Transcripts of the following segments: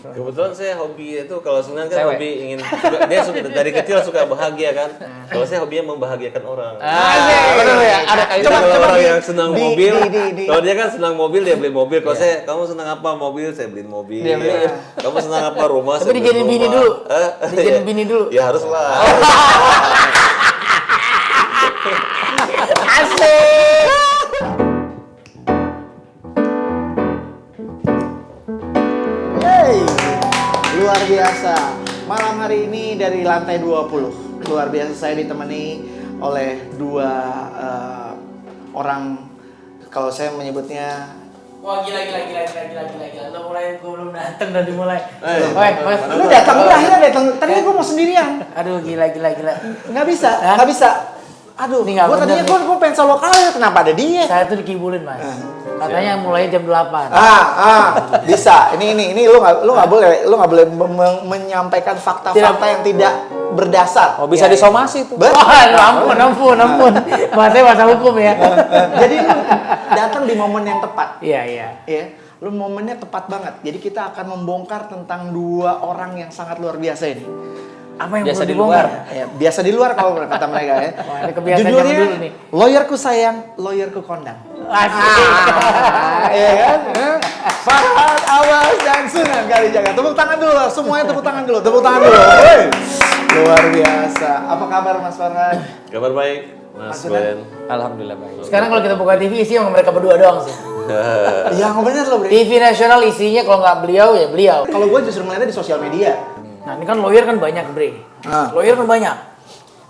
Kebetulan saya hobi itu kalau Sunan kan Cewek. hobi dia suka dari kecil suka bahagia kan. Kalau saya hobinya membahagiakan orang. Benar ya. Ada Kita kalau orang yang senang di- mobil, di- kalau dia kan senang mobil dia beli mobil. Kalau saya, kamu senang apa mobil, saya beliin mobil. Dia beli. Kamu senang apa rumah, Tapi saya beliin dijadiin bini rumah. dulu. Hah? Dijadiin bini dulu. Ya haruslah. Asik. Hey, luar biasa. Malam hari ini dari lantai 20. Luar biasa, saya ditemani oleh dua orang, kalau saya menyebutnya Wah gila. Lo mulai, gue belum datang udah dimulai. Mas. lu datang, lu akhirnya datang. Tadi gua mau sendirian. Aduh gila. Nggak bisa. Aduh, Ini nggak gua tadinya bener gua pengen solo kali, kenapa ada dia? Saya tuh dikibulin mas. Katanya mulai jam 8. Bisa. Ini lu nggak boleh menyampaikan fakta-fakta yang tidak berdasar. Oh, bisa disomasi tuh. Betul. Ampun. Bahasanya bahasa hukum ya. Jadi lu datang di momen yang tepat. Iya. Ya, lu momennya tepat banget. Jadi kita akan membongkar tentang dua orang yang sangat luar biasa ini. Apa yang Biasa perlu di dibongkar? Ya, biasa di luar kalau kata mereka ya. Wah, ini kebiasaan Judulnya zaman dulu nih. Lawyerku sayang, lawyerku kondang. Asik. Iya kan? Farhad, Awas, dan Sunan Kalijaga. Tepuk tangan dulu, semuanya tepuk tangan dulu. Hey. Luar biasa. Apa kabar Mas Farhad? Kabar baik, Mas Ben. Alhamdulillah baik. Sekarang kalau kita buka TV isinya mereka berdua doang sih. Yang bener loh, Bre. TV nasional isinya kalau nggak beliau ya beliau. Kalau gue justru melihatnya di sosial media. Nah ini kan lawyer kan banyak Bre. Lawyer kan banyak.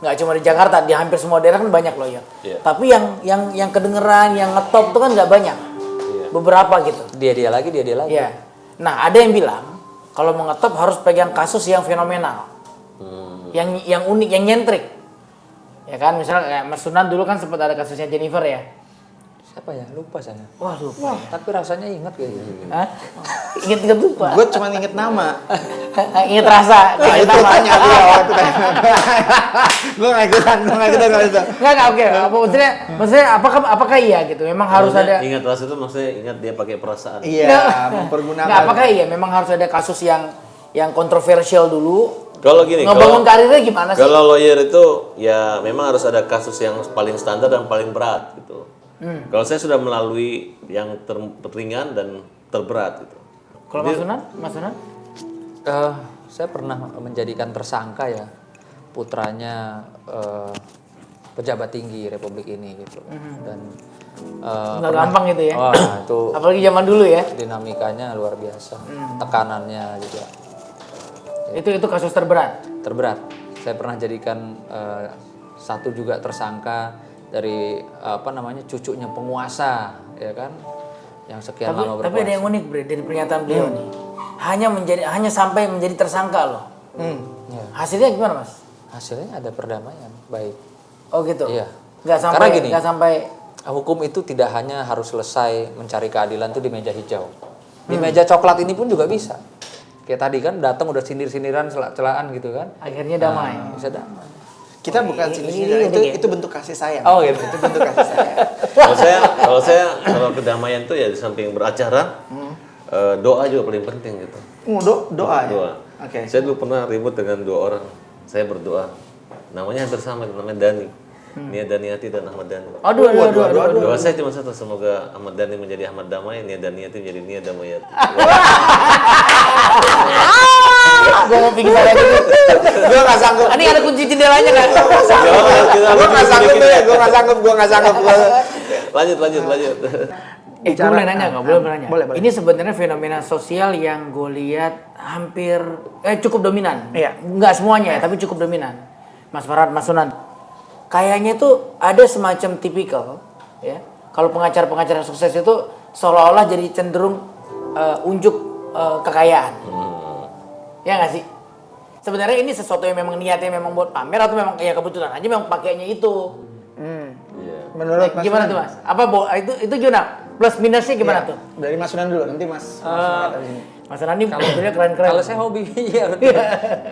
Nggak cuma di Jakarta, di hampir semua daerah kan banyak lawyer. Iya. Tapi yang kedengeran, yang ngetop itu kan nggak banyak. Beberapa gitu. Dia lagi. Iya. Nah ada yang bilang kalau mau ngetop harus pegang kasus yang fenomenal, yang unik, yang nyentrik. Ya kan, misalnya kayak Mas Sunan dulu kan sempat ada kasusnya Jennifer ya. Siapa ya? Lupa saya. Wah lupa. Ya. Tapi rasanya ingat kayaknya. Hah? Ingat lupa. Gue cuma inget nama. Ingat rasa. Nah, itu tanya dia waktu tanya. Gue nggak ikutan. Enggak, oke. Maksudnya apakah iya gitu? Memang harus ada. Ingat rasa itu maksudnya ingat dia pakai perasaan. Iya, mempergunakan. Enggak, apakah iya? Memang harus ada kasus yang kontroversial dulu. Kalau gini, Ngebangun karirnya gimana sih? Kalau lawyer itu ya memang harus ada kasus yang paling standar dan paling berat gitu. Kalau saya sudah melalui yang teringan dan terberat gitu. Kalau Mas Sunan? Saya pernah menjadikan tersangka ya putranya pejabat tinggi Republik ini gitu. Dan Nggak gampang gitu ya. Wah, itu Apalagi zaman dulu ya. dinamikanya luar biasa. Tekanannya juga Itu kasus terberat. terberat. Saya pernah jadikan satu juga tersangka dari cucunya penguasa, ya kan, yang sekian lama berkuasa. Tapi ada yang unik Bre dari pernyataan beliau nih. Hanya sampai menjadi tersangka loh. Ya. Hasilnya gimana Mas? Hasilnya ada perdamaian, baik. Oh gitu. Iya. Nggak gini. sampai. Hukum itu tidak hanya harus selesai mencari keadilan itu di meja hijau. Di meja coklat ini pun juga bisa. Kayak tadi kan datang udah sindir-sindiran, celaan gitu kan. Akhirnya damai. Bisa damai. Kita bukan sini itu bentuk kasih sayang. Oh gitu. Itu bentuk kasih sayang. Kalau kedamaian tuh ya di samping beracara, doa juga paling penting gitu. Doa ya. Doa. Oke. Saya dulu pernah ribut dengan dua orang. Saya berdoa. Namanya hampir sama, namanya Dani. Nia Daniati dan Ahmad Dhani. Aduh. Doa saya cuma satu, semoga Ahmad Dhani menjadi Ahmad Damai, Nia Daniati menjadi Nia Damayati. Gue mau pingsan aja gitu. Gue nggak sanggup. Ini ada kunci jendelanya nggak? Gue nggak sanggup tuh ya. Gue nggak sanggup. Lanjut. Gue boleh nanya nggak? Boleh nanya. Boleh. Ini sebenarnya fenomena sosial yang gue lihat hampir cukup dominan. Iya. Nggak semuanya, tapi cukup dominan. Mas Farhad, Mas Sunan. Kayaknya tuh ada semacam tipikal, ya. Kalau pengacara-pengacara sukses itu seolah-olah jadi cenderung unjuk kekayaan. Ya nggak sih? Sebenarnya ini sesuatu yang memang niatnya memang buat pamer atau memang ya kebetulan aja memang pakainya itu. Menurut Mas Gimana Sunan? tuh Mas? Apa itu gimana? Plus minusnya gimana tuh? Dari Mas Sunan dulu, nanti Mas. Mas Sunan ini mobilnya keren-keren. Kalau saya hobi, ya betul.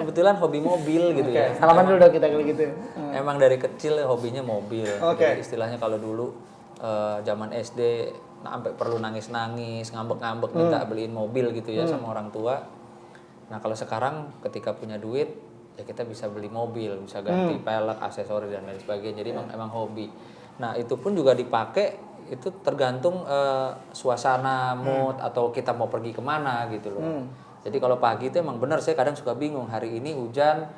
Kebetulan hobi mobil gitu ya. Salaman dulu dong kita kalau gitu. Emang dari kecil hobinya mobil. Oke. Jadi istilahnya kalau dulu zaman SD sampai perlu nangis-nangis, ngambek-ngambek minta beliin mobil gitu ya sama orang tua. Nah kalau sekarang ketika punya duit ya kita bisa beli mobil, bisa ganti pelek, aksesori dan lain sebagainya. Jadi emang hobi. Nah itu pun juga dipakai itu tergantung suasana, mood atau kita mau pergi kemana gitu loh. Jadi kalau pagi itu emang benar saya kadang suka bingung hari ini hujan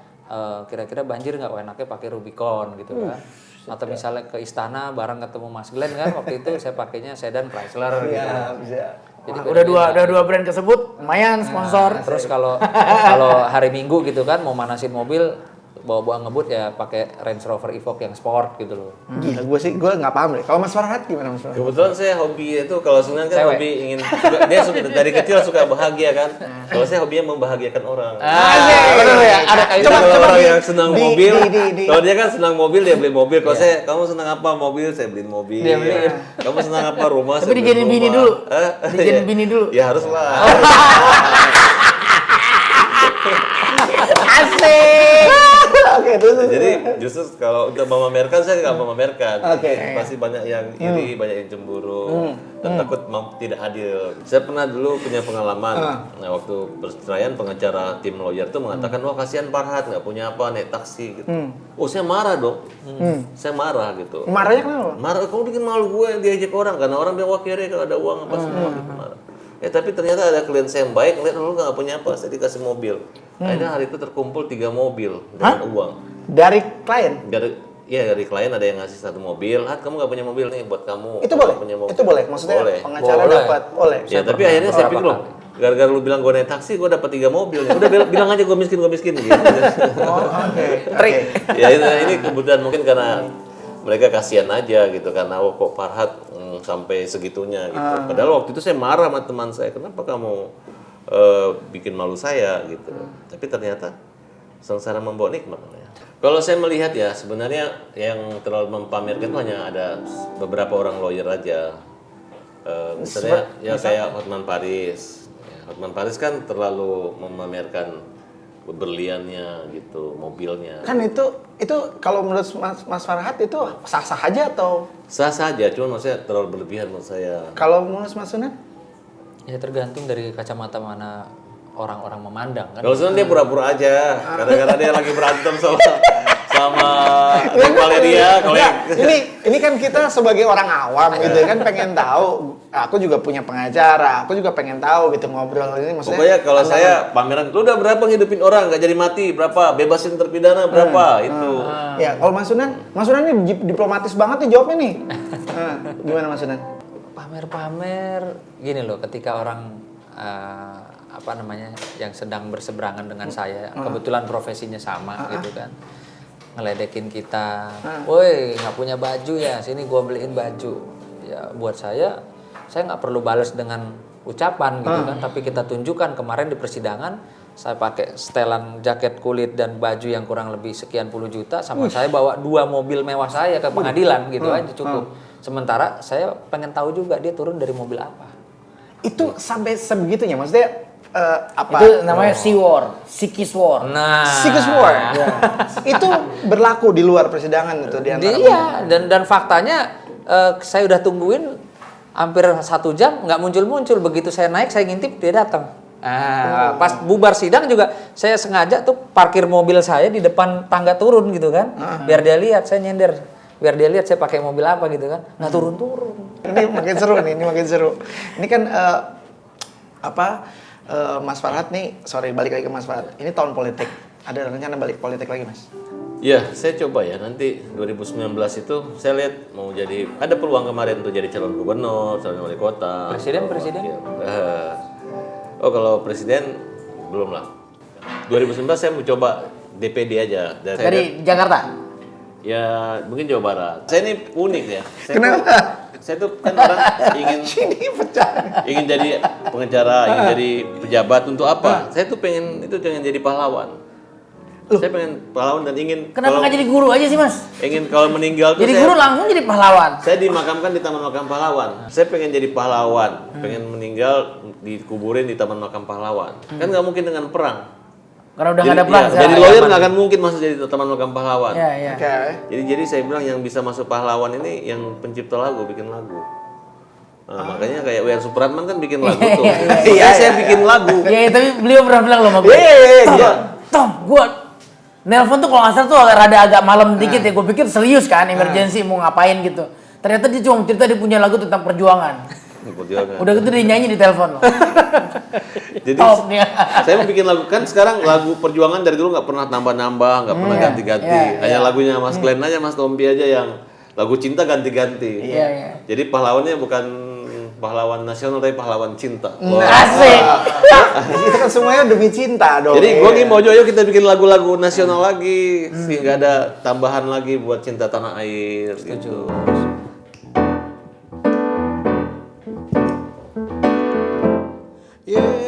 kira-kira banjir nggak? Enaknya pakai Rubicon gitu kan. Atau misalnya ke istana bareng ketemu Mas Glenn kan waktu itu saya pakainya sedan Chrysler gitu. Jadi Wah, udah dua brand tersebut lumayan sponsor. Terus kalau hari Minggu gitu kan mau manasin mobil bawa ngebut ya pakai Range Rover Evoque yang sport gitu loh. Gila, gue nggak paham deh. Kalau Mas Farhat gimana Mas Farhat? Kebetulan saya hobi itu kalau Sunan kan Cewek. hobi dia suka, dari kecil suka bahagia kan. Kalau saya hobinya membahagiakan orang. Benar ya, ada Kita kalau orang yang senang di- mobil, di- kalau dia kan senang mobil dia beli mobil. Kalau saya, kamu senang apa mobil, saya beliin mobil. Dia beliin. Kamu senang apa rumah, Tapi saya beliin dijadiin bini rumah. dulu. Hah? Dijadiin bini dulu. Ya harus lah. Asik. Oke, terus. Jadi justru kalau untuk memamerkan saya nggak memamerkan. Oke. Pasti banyak yang iri, banyak yang cemburu, dan takut tidak adil. Saya pernah dulu punya pengalaman. Nah waktu perceraian pengacara tim lawyer tuh mengatakan wah kasihan Farhat nggak punya apa naik taksi gitu. Oh saya marah dong. Saya marah gitu. Marahnya kenapa? Marah kamu bikin malu gue diajak orang karena orang bilang wah kere kalau ada uang apa semua gitu marah. Tapi ternyata ada klien saya yang baik, ngeliat lu nggak punya apa, saya dikasih mobil. Akhirnya hari itu terkumpul 3 mobil dengan uang. Dari klien? Dari klien ada yang ngasih 1 mobil. Kamu nggak punya mobil nih buat kamu. Itu Kamu boleh? nggak punya mobil. Itu boleh? Maksudnya Boleh. pengacara Boleh. dapat? Boleh? Ya tapi akhirnya saya pikir loh, gara-gara lu bilang gue naik taksi, gue dapat 3 mobil. Udah bilang aja gue miskin gitu. Oh, oke. Trik. Ya ini kebetulan mungkin karena mereka kasihan aja gitu karena kok Farhat sampai segitunya gitu. Padahal waktu itu saya marah sama teman saya, kenapa kamu bikin malu saya gitu. Tapi ternyata sengsara membawa nikmat. Kalau saya melihat ya sebenarnya yang terlalu mempamerkan itu hanya ada beberapa orang lawyer aja. Misalnya ya kayak Hotman Paris. Hotman Paris kan terlalu memamerkan berliannya gitu, mobilnya. Kan itu kalau menurut Mas Farhat itu sah-sah aja atau Sah saja, cuma maksudnya terlalu berlebihan menurut saya. kalau menurut Mas Sunan? Ya tergantung dari kacamata mana orang-orang memandang kan. Kalau Sunan dia pura-pura aja, kadang-kadang dia lagi berantem sama Valeria. Kalau ini kan kita sebagai orang awam gitu kan pengen tahu. Aku juga punya pengacara, aku juga pengen tahu gitu ngobrol ini maksudnya. pokoknya kalau saya pameran, lu udah berapa ngidupin orang nggak jadi mati, berapa bebasin terpidana berapa itu. Ya, kalau Mas Sunan ini diplomatis banget nih jawabnya nih. Gimana Mas Sunan? Pamer-pamer gini loh ketika orang yang sedang berseberangan dengan saya kebetulan profesinya sama gitu kan ngeledekin kita, woi nggak punya baju ya sini gua beliin baju ya buat saya nggak perlu balas dengan ucapan gitu kan tapi kita tunjukkan kemarin di persidangan saya pakai setelan jaket kulit dan baju yang kurang lebih sekian puluh juta sama saya bawa 2 mobil mewah saya ke pengadilan gitu aja cukup. Sementara saya pengen tahu juga dia turun dari mobil apa. Itu sampai sebegitunya maksudnya apa? Itu namanya Sea War, Sikis War. Nah, Secret War. Itu berlaku di luar persidangan itu di antara. iya dan faktanya saya udah tungguin hampir 1 jam nggak muncul begitu saya naik saya ngintip dia datang. Pas bubar sidang juga saya sengaja tuh parkir mobil saya di depan tangga turun gitu kan biar dia lihat saya nyender biar dia lihat saya pakai mobil apa gitu kan nah turun. Ini makin seru nih, ini makin seru. Ini kan Mas Farhat nih, balik lagi ke Mas Farhat. Ini tahun politik. Ada rencana balik politik lagi, Mas? Ya, saya coba ya nanti 2019 itu saya lihat mau jadi ada peluang kemarin untuk jadi calon gubernur, calon wali kota, Presiden? kalau presiden belum lah. 2019 saya mau coba DPD aja Dari Jakarta. Ya mungkin Jawa Barat. Saya ini unik ya. Kenapa? Saya tuh kan orang Ini pecah. ingin jadi pengacara, ingin jadi pejabat untuk apa? Saya tuh pengen jadi pahlawan. Saya pengen pahlawan dan ingin Kenapa nggak jadi guru aja sih mas? ingin kalau meninggal tuh Jadi saya, guru langsung jadi pahlawan. saya dimakamkan di Taman Makam Pahlawan. Saya pengen jadi pahlawan, pengen meninggal dikuburin di Taman Makam Pahlawan. Kan nggak mungkin dengan perang. Karena udah nggak ada perang. Jadi lawyer nggak akan mungkin masuk jadi Taman Makam Pahlawan. Iya. Oke. Jadi saya bilang yang bisa masuk pahlawan ini yang pencipta lagu, bikin lagu. Nah, makanya kayak W.R. Supratman kan bikin lagu tuh. Iya, Saya bikin lagu. Ya, tapi beliau pernah bilang loh sama gue. Tom, gue nelpon tuh kalau nggak salah tuh agak malam dikit ya. Gue pikir serius kan, emergency mau ngapain gitu. Ternyata dia cuma cerita dia punya lagu tentang perjuangan. Perjuangan. Udah gitu dia nyanyi di telepon loh. Jadi Top dia. saya mau bikin lagu, kan sekarang lagu perjuangan dari dulu nggak pernah nambah-nambah, nggak pernah ganti-ganti. Hanya lagunya Mas Glenn aja, Mas Tompi aja yang lagu cinta ganti-ganti. Iya. Jadi pahlawannya bukan pahlawan nasional tapi pahlawan cinta. Asik. Itu kan semuanya demi cinta dong. Jadi gue ngimbau juga, ayo kita bikin lagu-lagu nasional lagi, sehingga ada tambahan lagi buat cinta tanah air. Gitu. Yeah.